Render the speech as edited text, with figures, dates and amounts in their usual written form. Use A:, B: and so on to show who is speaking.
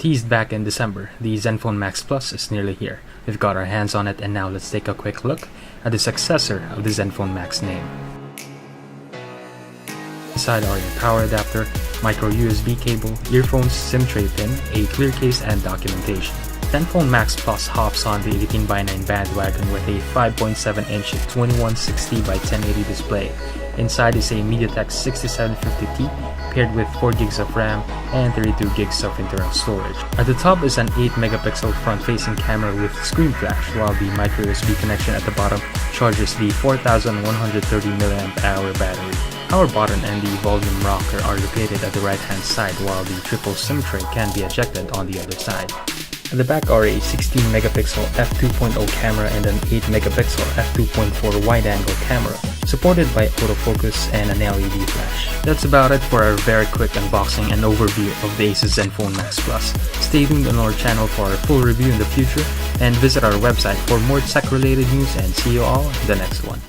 A: Teased back in December, the ZenFone Max Plus is nearly here. We've got our hands on it, and now let's take a quick look at the successor of the ZenFone Max name. Inside are your power adapter, micro USB cable, earphones, SIM tray pin, a clear case, and documentation. ZenFone Max Plus hops on the 18:9 bandwagon with a 5.7-inch 2160 by 1080 display. Inside is a MediaTek 6750T paired with 4 GB of RAM and 32 GB of internal storage. At the top is an 8-megapixel front-facing camera with screen flash, while the micro USB connection at the bottom charges the 4130 mAh battery. Power button and the volume rocker are located at the right-hand side, while the triple SIM tray can be ejected on the other side. At the back are a 16-megapixel f2.0 camera and an 8-megapixel f2.4 wide-angle camera, supported by autofocus and an LED flash. That's about it for our very quick unboxing and overview of the ASUS ZenFone Max Plus. Stay tuned on our channel for our full review in the future, and visit our website for more tech-related news, and see you all in the next one.